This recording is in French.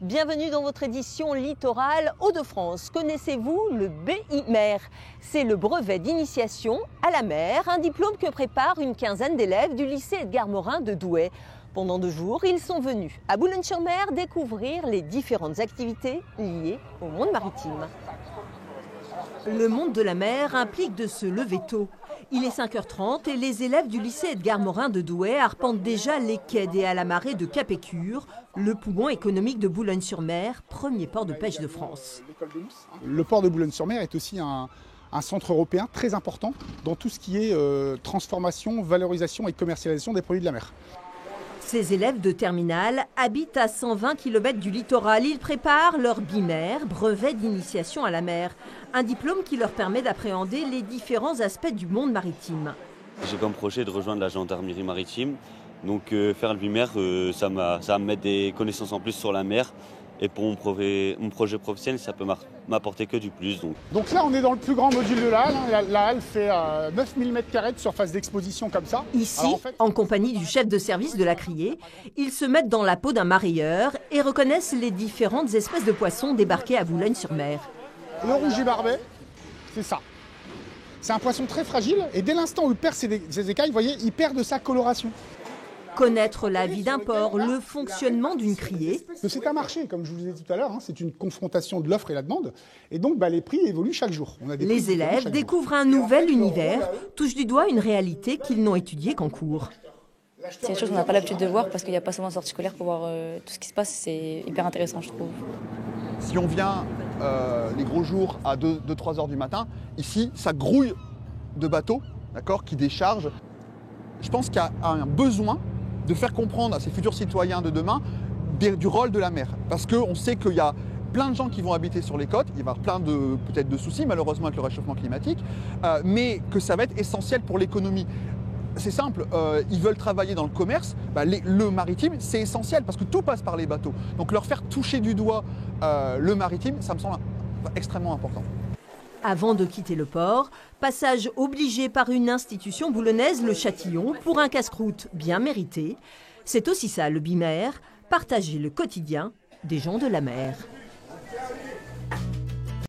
Bienvenue dans votre édition littorale Hauts-de-France. Connaissez-vous le BI-Mer? C'est le brevet d'initiation à la mer, un diplôme que prépare une quinzaine d'élèves du lycée Edgar-Morin de Douai. Pendant 2 jours, ils sont venus à Boulogne-sur-Mer découvrir les différentes activités liées au monde maritime. Le monde de la mer implique de se lever tôt. Il est 5h30 et les élèves du lycée Edgar-Morin de Douai arpentent déjà les quais des Halles à marée de Cap-Écure, le poumon économique de Boulogne-sur-Mer, premier port de pêche de France. Le port de Boulogne-sur-Mer est aussi un centre européen très important dans tout ce qui est transformation, valorisation et commercialisation des produits de la mer. Ces élèves de terminale habitent à 120 km du littoral. Ils préparent leur BI-Mer, brevet d'initiation à la mer. Un diplôme qui leur permet d'appréhender les différents aspects du monde maritime. J'ai comme projet de rejoindre la gendarmerie maritime. Donc faire le BI-Mer, ça va me mettre des connaissances en plus sur la mer. Et pour mon projet professionnel, ça peut m'apporter que du plus. Donc là, on est dans le plus grand module de la halle. La halle fait 9000 m² de surface d'exposition comme ça. Ici, en compagnie du chef de service de la criée, ils se mettent dans la peau d'un mareyeur et reconnaissent les différentes espèces de poissons débarqués à Boulogne-sur-Mer. Le rouget-barbet, c'est ça. C'est un poisson très fragile et dès l'instant où il perd ses écailles, vous voyez, il perd de sa coloration. Connaître la vie d'un port, le fonctionnement d'une criée. C'est un marché, comme je vous l'ai dit tout à l'heure, c'est une confrontation de l'offre et la demande. Et donc les prix évoluent chaque jour. Les élèves découvrent un nouvel univers, touchent du doigt une réalité qu'ils n'ont étudiée qu'en cours. C'est une chose qu'on n'a pas l'habitude de voir parce qu'il n'y a pas souvent de sortie scolaire pour voir tout ce qui se passe. C'est hyper intéressant, je trouve. Si on vient les gros jours à 2-3 heures du matin, ici, ça grouille de bateaux, d'accord, qui déchargent. Je pense qu'il y a un besoin de faire comprendre à ces futurs citoyens de demain du rôle de la mer. Parce qu'on sait qu'il y a plein de gens qui vont habiter sur les côtes, il va y avoir plein peut-être de soucis malheureusement avec le réchauffement climatique, mais que ça va être essentiel pour l'économie. C'est simple, ils veulent travailler dans le commerce, le maritime c'est essentiel parce que tout passe par les bateaux. Donc leur faire toucher du doigt le maritime, ça me semble extrêmement important. Avant de quitter le port, passage obligé par une institution boulonnaise, le Châtillon, pour un casse-croûte bien mérité. C'est aussi ça le BI-Mer, partager le quotidien des gens de la mer.